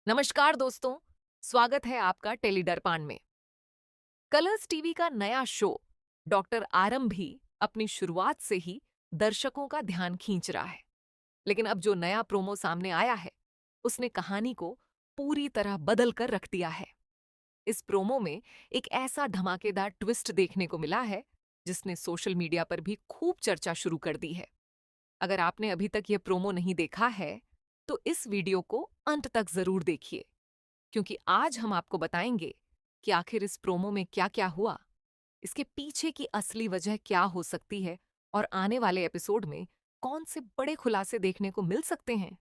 नमस्कार दोस्तों, स्वागत है आपका टेलीदर्पण में। कलर्स टीवी का नया शो डॉक्टर आरंभी अपनी शुरुआत से ही दर्शकों का ध्यान खींच रहा है। लेकिन अब जो नया प्रोमो सामने आया है, उसने कहानी को पूरी तरह बदल कर रख दिया है। इस प्रोमो में एक ऐसा धमाकेदार ट्विस्ट देखने को मिला है, जिसने सोशल मीडिया पर भी खूब चर्चा शुरू कर दी है। अगर आपने अभी तक यह प्रोमो नहीं देखा है, तो इस वीडियो को अंत तक जरूर देखिए, क्योंकि आज हम आपको बताएंगे कि आखिर इस प्रोमो में क्या-क्या हुआ, इसके पीछे की असली वजह क्या हो सकती है और आने वाले एपिसोड में कौन से बड़े खुलासे देखने को मिल सकते हैं।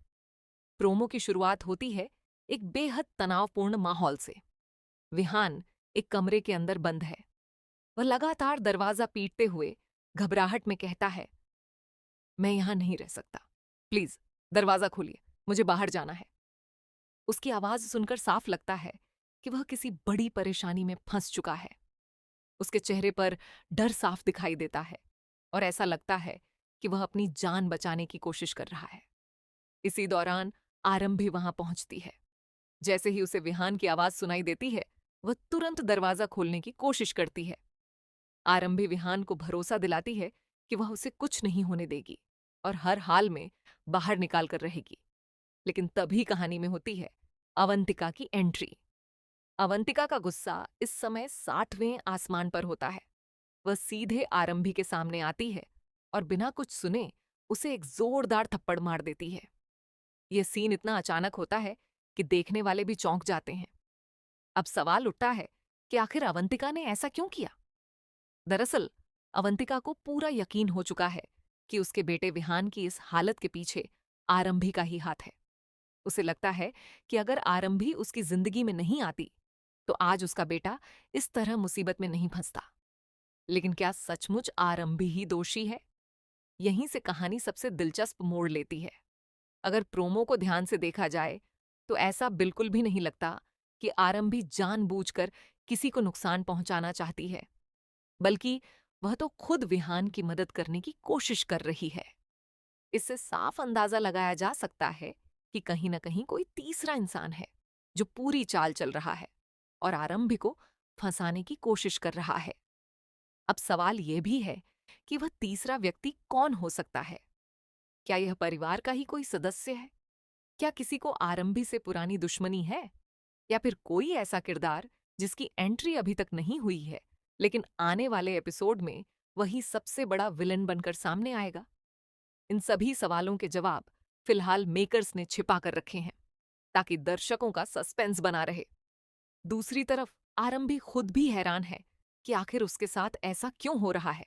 प्रोमो की शुरुआत होती है एक बेहद तनावपूर्ण माहौल से। विहान एक कमरे के अंदर बंद है। वह लगातार दरवाजा पीटते हुए घबराहट में कहता है, मैं यहां नहीं रह सकता, प्लीज दरवाजा खोलिए, मुझे बाहर जाना है। उसकी आवाज सुनकर साफ लगता है कि वह किसी बड़ी परेशानी में फंस चुका है। उसके चेहरे पर डर साफ दिखाई देता है और ऐसा लगता है कि वह अपनी जान बचाने की कोशिश कर रहा है। इसी दौरान आरंभ भी वहां पहुंचती है। जैसे ही उसे विहान की आवाज सुनाई देती है, वह तुरंत दरवाजा खोलने की कोशिश करती है। आरंभी विहान को भरोसा दिलाती है कि वह उसे कुछ नहीं होने देगी और हर हाल में बाहर निकाल कर रहेगी। लेकिन तभी कहानी में होती है अवंतिका की एंट्री। अवंतिका का गुस्सा इस समय 60वें आसमान पर होता है। वह सीधे आरंभी के सामने आती है और बिना कुछ सुने उसे एक जोरदार थप्पड़ मार देती है। यह सीन इतना अचानक होता है कि देखने वाले भी चौंक जाते हैं। अब सवाल उठता है कि आखिर अवंतिका ने ऐसा क्यों किया। दरअसल अवंतिका को पूरा यकीन हो चुका है कि उसके बेटे विहान की इस हालत के पीछे आरंभी का ही हाथ है। उसे लगता है कि अगर आरंभी उसकी जिंदगी में नहीं आती, तो आज उसका बेटा इस तरह मुसीबत में नहीं फंसता। लेकिन क्या सचमुच आरंभी ही दोषी है? यहीं से कहानी सबसे दिलचस्प मोड़ लेती है। अगर प्रोमो को ध्यान से देखा जाए, तो ऐसा बिल्कुल भी नहीं लगता कि आरंभी जानबूझकर किसी को नुकसान पहुंचाना चाहती है, बल्कि वह तो खुद विहान की मदद करने की कोशिश कर रही है। इससे साफ अंदाजा लगाया जा सकता है कि कहीं न कहीं कोई तीसरा इंसान है, जो पूरी चाल चल रहा है और आरंभी को फंसाने की कोशिश कर रहा है। अब सवाल यह भी है कि वह तीसरा व्यक्ति कौन हो सकता है? क्या यह परिवार का ही कोई सदस्य है? क्या किसी को आरंभी से पुरानी दुश्मनी है? या फिर कोई ऐसा किरदार जिसकी एंट्री अभी तक नहीं हुई है, लेकिन आने वाले एपिसोड में वही सबसे बड़ा विलन बनकर सामने आएगा? इन सभी सवालों के जवाब फिलहाल मेकर्स ने छिपा कर रखे हैं, ताकि दर्शकों का सस्पेंस बना रहे। दूसरी तरफ आरंभी खुद भी हैरान है कि आखिर उसके साथ ऐसा क्यों हो रहा है।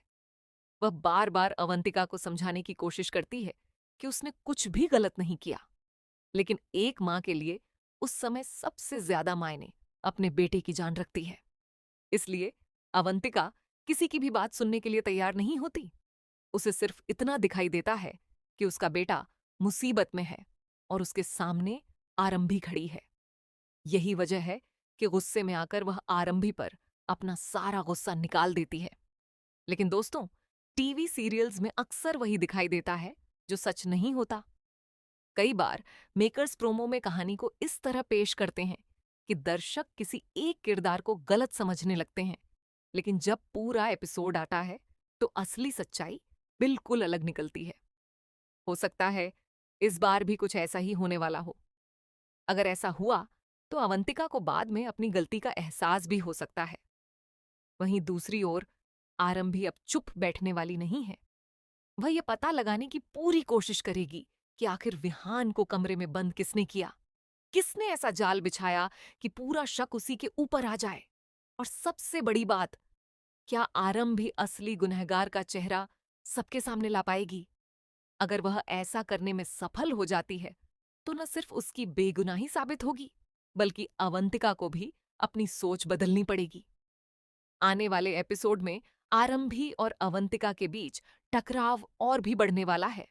वह बार बार अवंतिका को समझाने की कोशिश करती है कि उसने कुछ भी गलत नहीं किया, लेकिन एक मां के लिए उस समय सबसे ज्यादा मायने अपने बेटे की जान रखती है। इसलिए अवंतिका किसी की भी बात सुनने के लिए तैयार नहीं होती। उसे सिर्फ इतना दिखाई देता है कि उसका बेटा मुसीबत में है और उसके सामने आरंभी खड़ी है। यही वजह है कि गुस्से में आकर वह आरंभी पर अपना सारा गुस्सा निकाल देती है। लेकिन दोस्तों, टीवी सीरियल्स में अक्सर वही दिखाई देता है जो सच नहीं होता। कई बार मेकर्स प्रोमो में कहानी को इस तरह पेश करते हैं कि दर्शक किसी एक किरदार को गलत समझने लगते हैं, लेकिन जब पूरा एपिसोड आता है, तो असली सच्चाई बिल्कुल अलग निकलती है। हो सकता है इस बार भी कुछ ऐसा ही होने वाला हो। अगर ऐसा हुआ, तो अवंतिका को बाद में अपनी गलती का एहसास भी हो सकता है। वहीं दूसरी ओर आरंभी अब चुप बैठने वाली नहीं है। वह यह पता लगाने की पूरी कोशिश करेगी कि आखिर विहान को कमरे में बंद किसने किया, किसने ऐसा जाल बिछाया कि पूरा शक उसी के ऊपर आ जाए। और सबसे बड़ी बात, क्या आरंभी असली गुनहगार का चेहरा सबके सामने ला पाएगी? अगर वह ऐसा करने में सफल हो जाती है, तो न सिर्फ उसकी बेगुनाही साबित होगी, बल्कि अवंतिका को भी अपनी सोच बदलनी पड़ेगी। आने वाले एपिसोड में आरंभी और अवंतिका के बीच टकराव और भी बढ़ने वाला है।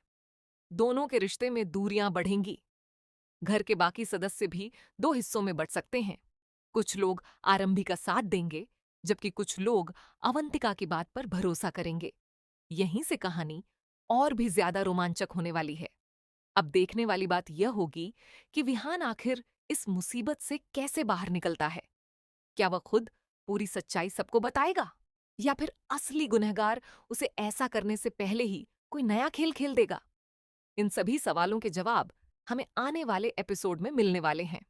दोनों के रिश्ते में दूरियां बढ़ेंगी। घर के बाकी सदस्य भी दो हिस्सों में बंट सकते हैं। कुछ लोग आरंभी का साथ देंगे, जबकि कुछ लोग अवंतिका की बात पर भरोसा करेंगे। यहीं से कहानी और भी ज्यादा रोमांचक होने वाली है। अब देखने वाली बात यह होगी कि विहान आखिर इस मुसीबत से कैसे बाहर निकलता है? क्या वह खुद पूरी सच्चाई सबको बताएगा? या फिर असली गुनहगार उसे ऐसा करने से पहले ही कोई नया खेल खेल देगा? इन सभी सवालों के जवाब हमें आने वाले एपिसोड में मिलने वाले हैं।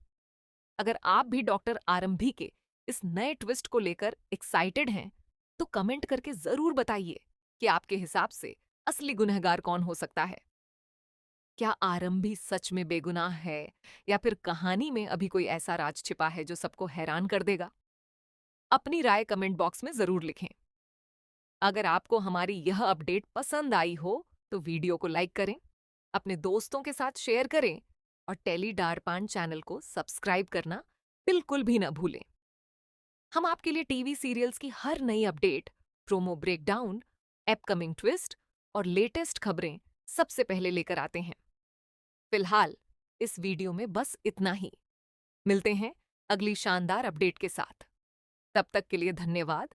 अगर आप भी डॉक्टर आरंभी के इस नए ट्विस्ट को लेकर एक्साइटेड हैं, तो कमेंट करके जरूर बताइए कि आपके हिसाब से असली गुनहगार कौन हो सकता है। क्या आरंभी सच में बेगुनाह है या फिर कहानी में अभी कोई ऐसा राज छिपा है जो सबको हैरान कर देगा? अपनी राय कमेंट बॉक्स में जरूर लिखें। अगर आपको हमारी यह अपडेट पसंद आई हो तो वीडियो को लाइक करें, अपने दोस्तों के साथ शेयर करें और टेली डारपान चैनल को सब्सक्राइब करना बिल्कुल भी न भूलें। हम आपके लिए टीवी सीरियल्स की हर नई update, promo breakdown, upcoming twist और लेटेस्ट खबरें सबसे पहले लेकर आते हैं। फिलहाल इस वीडियो में बस इतना ही। मिलते हैं अगली शानदार अपडेट के साथ। तब तक के लिए धन्यवाद।